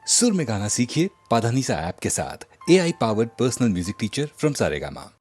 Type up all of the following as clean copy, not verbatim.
सुर में गाना सीखिए पाधानीसा ऐप के साथ। AI powered personal music teacher from Saregama.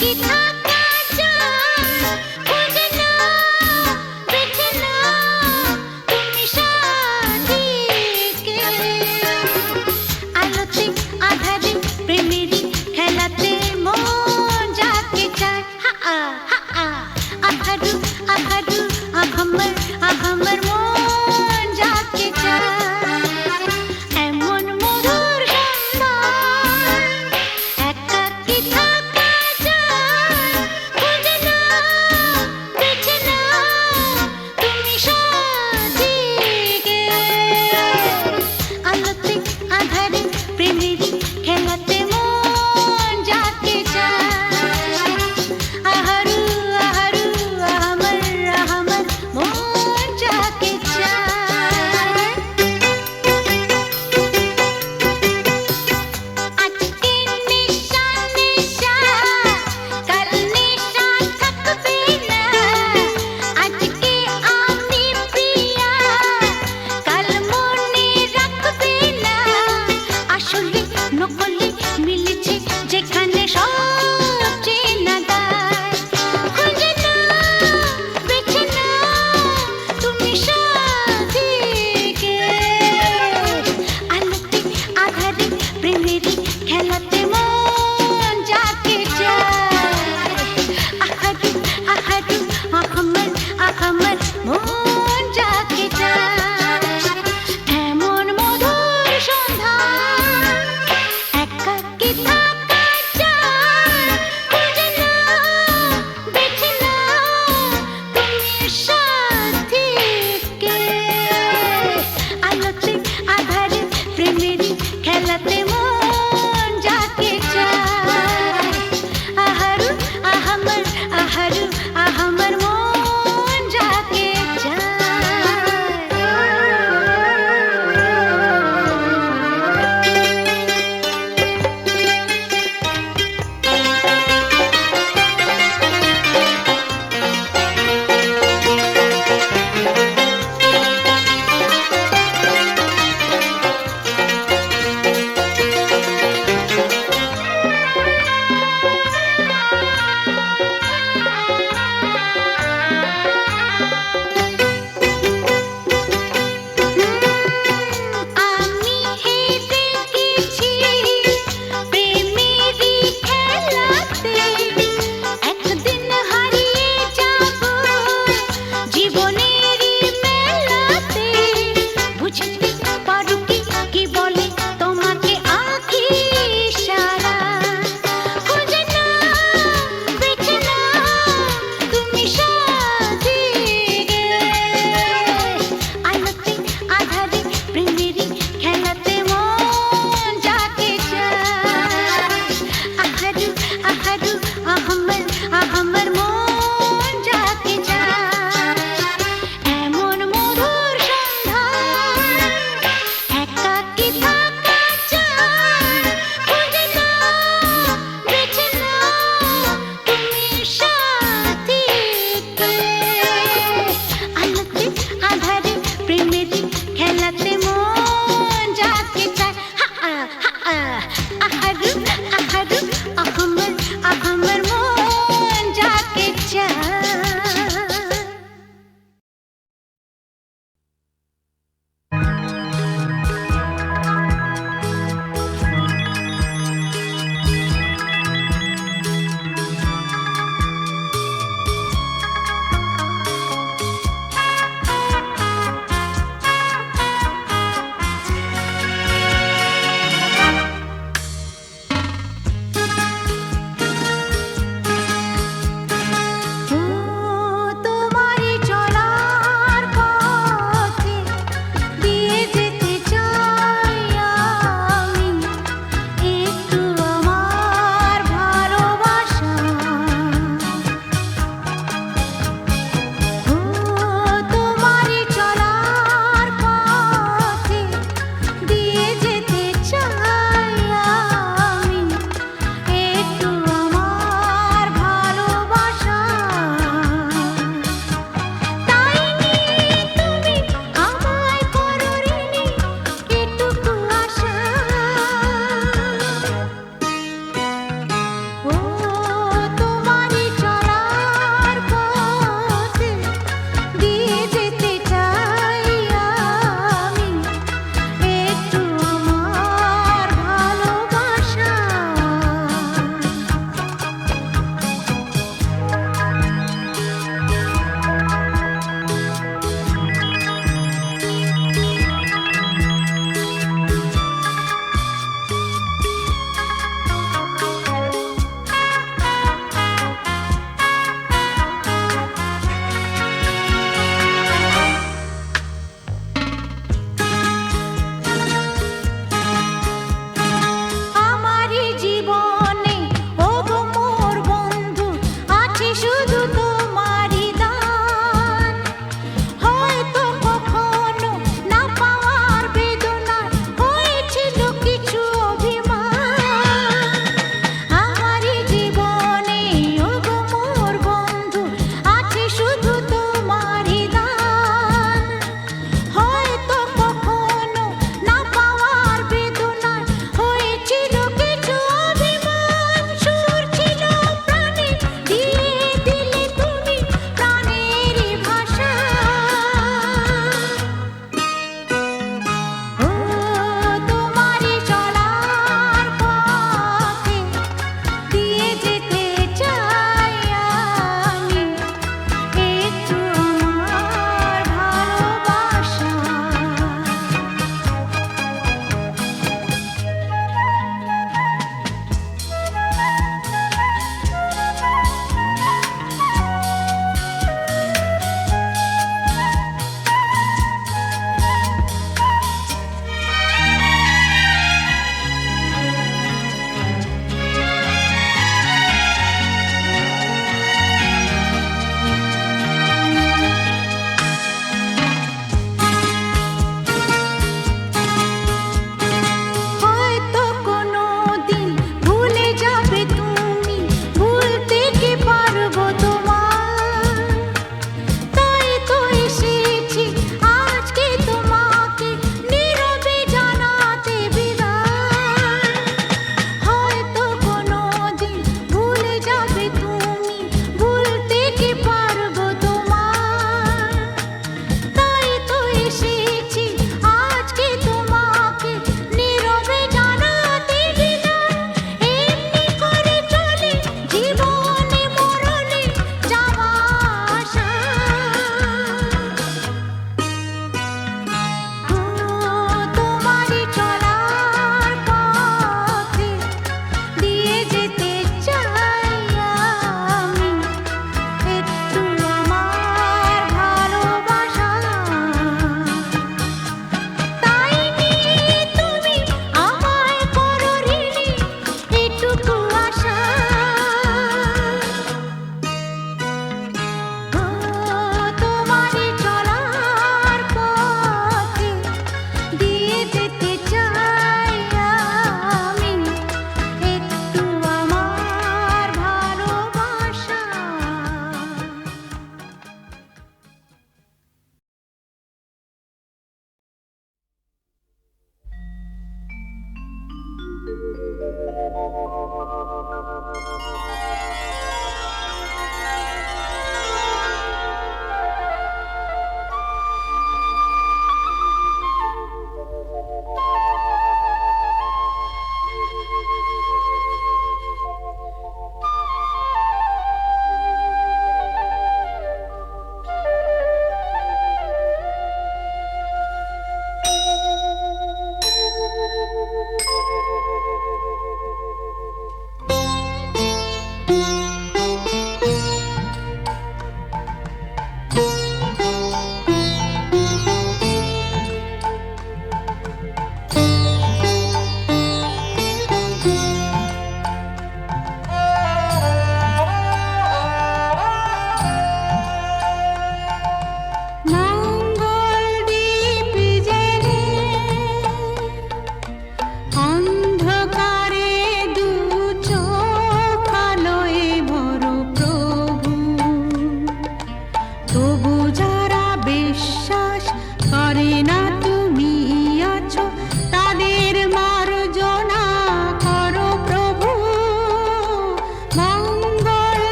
একাকী থাকা যায়, খুঁজে নাও, বেছে নাও তুমি সাথীকে। আলোতে আঁধারে প্রেমেরই খেলাতে মন যাকে চায়, হা আ হা আ, আধারু আধারু আঘামর মন যাকে চায়। এমন মধুর সন্ধ্যায় একাকী থাকা যায়, খুঁজে নাও, বেছে নাও তুমি সাথীকে। আলোতে আঁধারে প্রেমেরই খেলাতে মন যাকে চায়, আহারু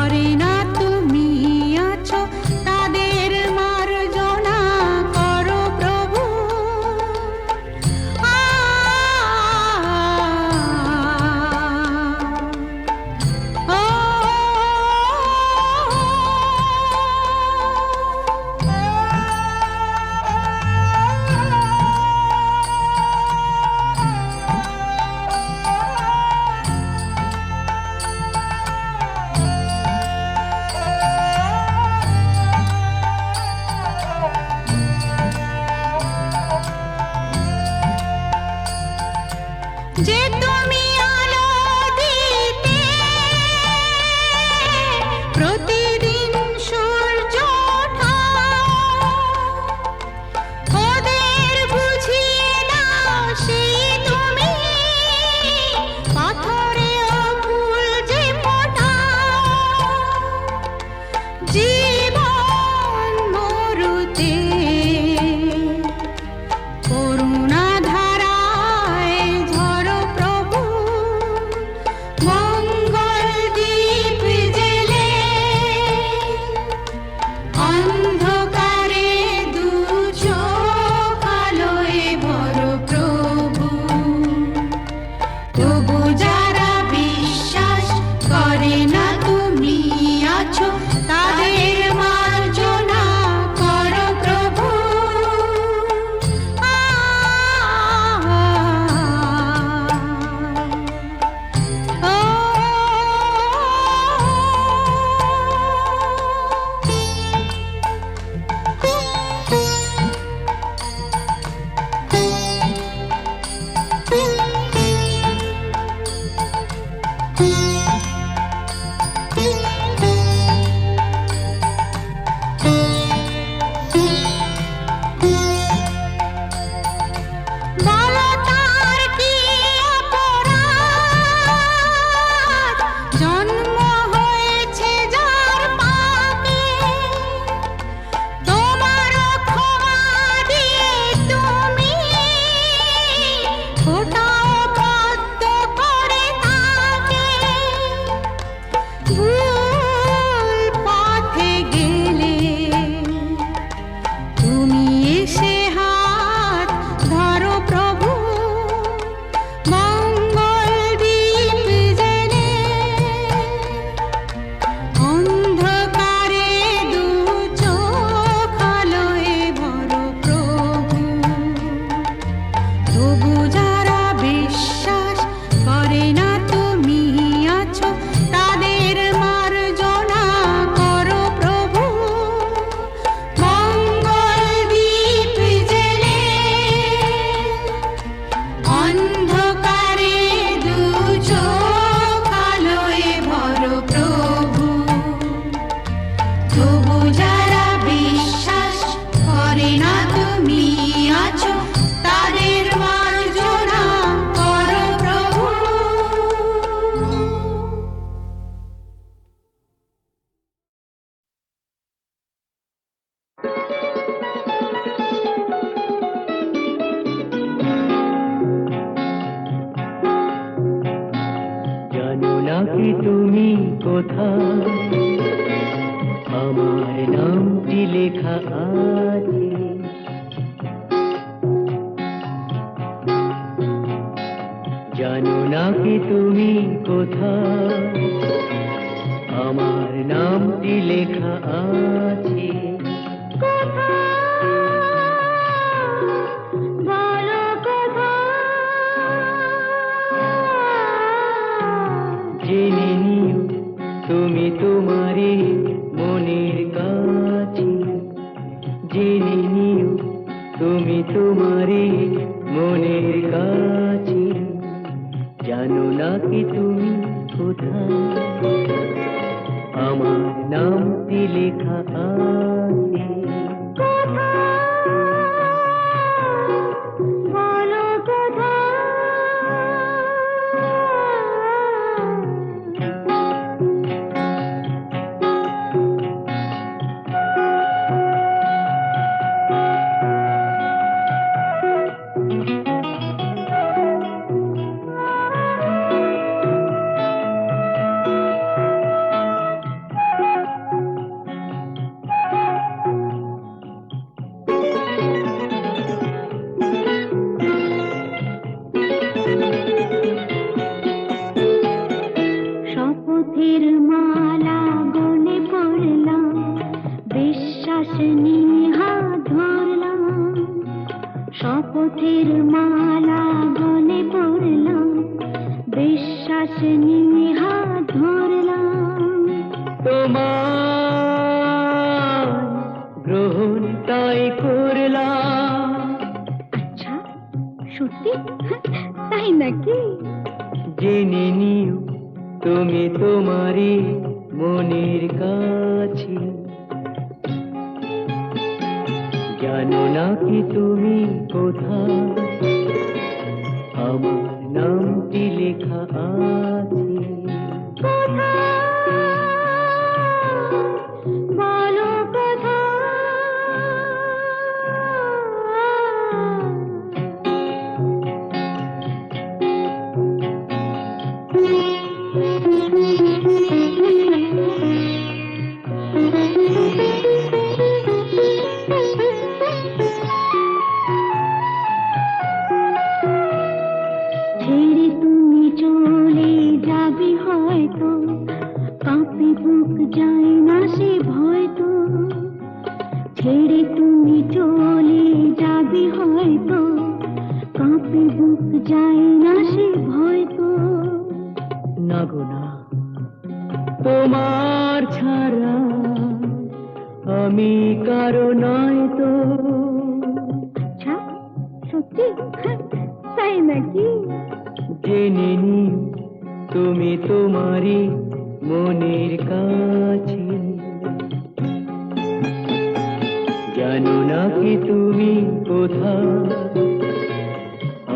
করে না তুমি আছো তাদের মার্জনা করো প্রভু। যে তুমি আলো দিতে প্রতিদিন সূর্য ওঠাও, ওদের বুঝিয়ে দাও সেই তুমি পাথরেও ফুল যে ফোটাও। জীবন মরুতে করুণা ধারায় ঝরো প্রভু, মঙ্গল দীপ জেলে অন্ধকারে দু চোখ আলোয় ভরো প্রভু। তবু যারা বিশ্বাস করে না তুমি আছো তাদের মার্জনা করো প্রভু। বলো তার কি অপরাধ, জন্ম হয়েছে যার পাপে, তোমারও ক্ষমা দিয়ে তুমি ফোটাও পদ্ম করে তাকে। ভুল পথে গেলে তুমি এসে হাত ধরো প্রভু, মঙ্গল দীপ জেলে অন্ধকারে দু চোখ আলোয় ভরো প্রভু। তবু যারা বিশ্বাস করে না তুমি আছো তাদের মার্জনা করো প্রভু, মঙ্গল দীপ জেলে অন্ধকারে দু চোখ আলোয় ভরো প্রভু। তবু যারা বিশ্বাস করে না তুমি আছো তাদের মার্জনা করো প্রভু। জানো না কি তুমি কোথায়, আমার নামটি লেখা আছে। জানো না কি তুমি কোথায়, আমার নামটি লেখা আছে। বলো কোথায়, জেনে নিও তুমি তোমারে মনের কাছে। জেনে নিও তুমি তোমারে মনের কাছে। জানো না কি তুমি কোথায়, আমার নামটি লেখা আছে। পথের মালা গলে পড়লাম, বিশ্বাস নিয়ে হাত ধরলাম। তোমার গ্রহণ তাই করলাম। আচ্ছা, সত্যি? তাই নাকি? জেনে নিও তুমি তোমারই মনের কাছে, জানো না কি তুমি কোথায় আমার নামটি লেখা আছে। বলো কোথায়? ছেড়ে তুমি চলে যাবে হয়তো, কাঁপে বুক যায় না সে ভয় তো। ছেড়ে তুমি চলে যাবে হয়তো, কাঁপে বুক যায় না সে ভয় তো। না গো না, তোমার ছাড়া আমি কারো নয় তো। আচ্ছা, সত্যি? তাই নাকি? জেনে নিও তুমি তোমারই মনের কাছে, জানো না কি তুমি কোথায়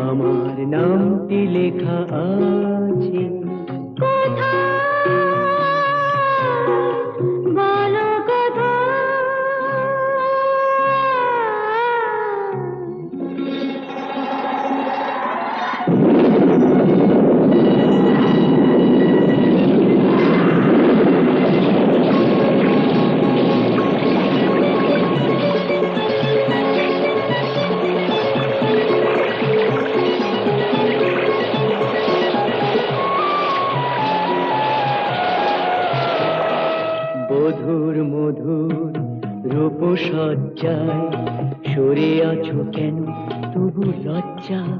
আমার নামটি লেখা আছে। বলো কোথায়? বধুর মধুর রূপসজ্জায় সরে আছো কেন তবু লজ্জায়।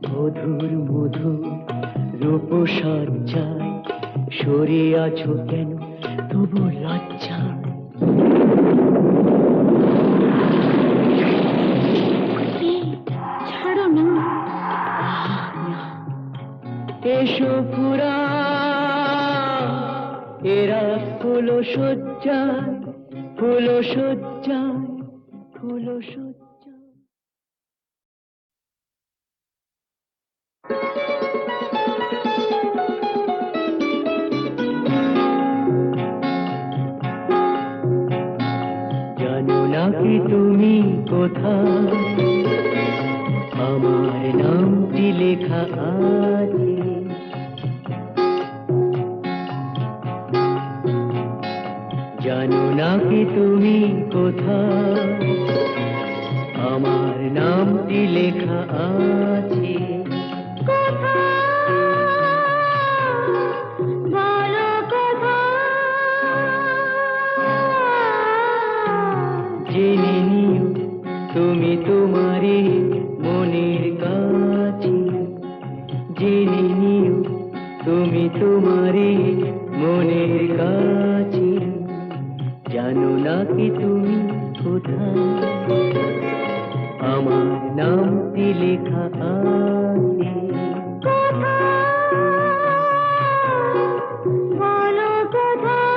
বধুর মধুর রূপসজ্জায় সরে আছো কেন তবু লজ্জায়। ছাড়ো না। এসো পুরা এরা ফুলো সজ্জায়, ফুলো সজ্জায়, ফুলো সজ্জায়। জানো না কি তুমি কোথায় আমার নামটি লেখা আছে। জানো না কি তুমি কোথায় আমার নামটি লেখা আছে। বলো কোথায়? জেনে নিও তুমি তোমারই মনের কাছে, জেনে নিও তুমি তোমারই মনের কাছে, জানো না কি তুমি কোথায় আমার নামটি লেখা আছে। বলো কোথায়?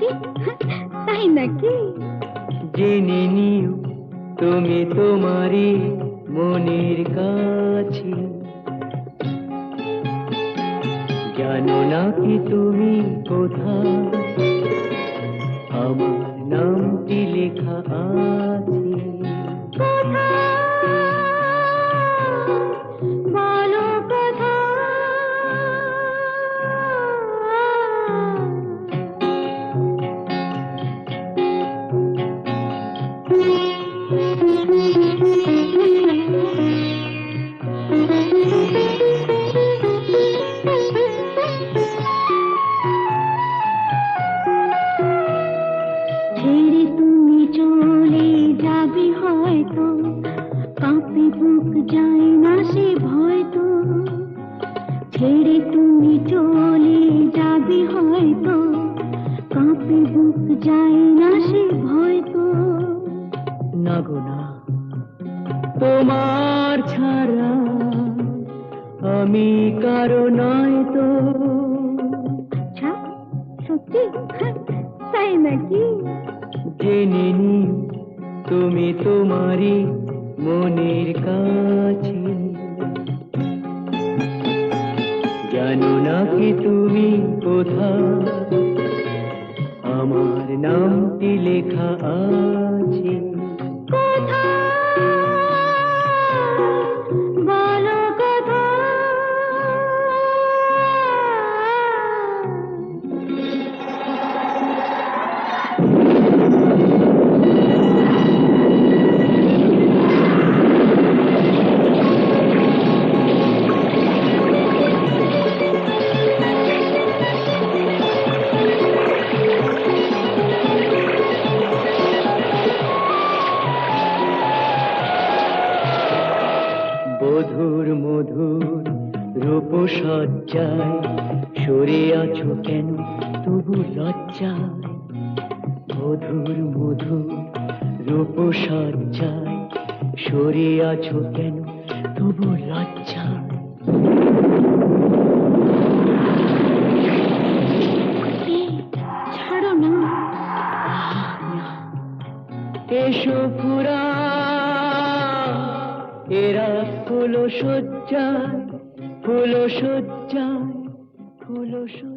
সত্যি? তাই নাকি? জেনে নিও তুমি তোমারই মনের কাছে, জানো না কি তুমি কোথায় আমার নামটি লেখা আছে। বলো কোথায়? ছেড়ে তুমি চলে যাবে হয়তো, কাঁপে বুক যায় না সে ভয় তো। ছেড়ে তুমি চলে যাবে হয়তো, কাঁপে বুক যায় না সে ভয় তো। না গো না, তোমার ছাড়া আমি কারো নয় তো। আচ্ছা, সত্যি? তাই নাকি? জেনে নিও তুমি তোমারই মনের কাছে, জানো না কি তুমি কোথায় আমার নামটি লেখা আছে। বলো কোথায়? বধুর মধুর রূপসজ্জায় সরে আছো কেন তবু লজ্জায়। বধুর মধুর রূপসজ্জায় সরে আছো কেন তবু লজ্জায়। ছাড়ো না। এসো পুরা এরা হলো সজ্জায়, হলো সজ্জায়, হলো সজ্জায়।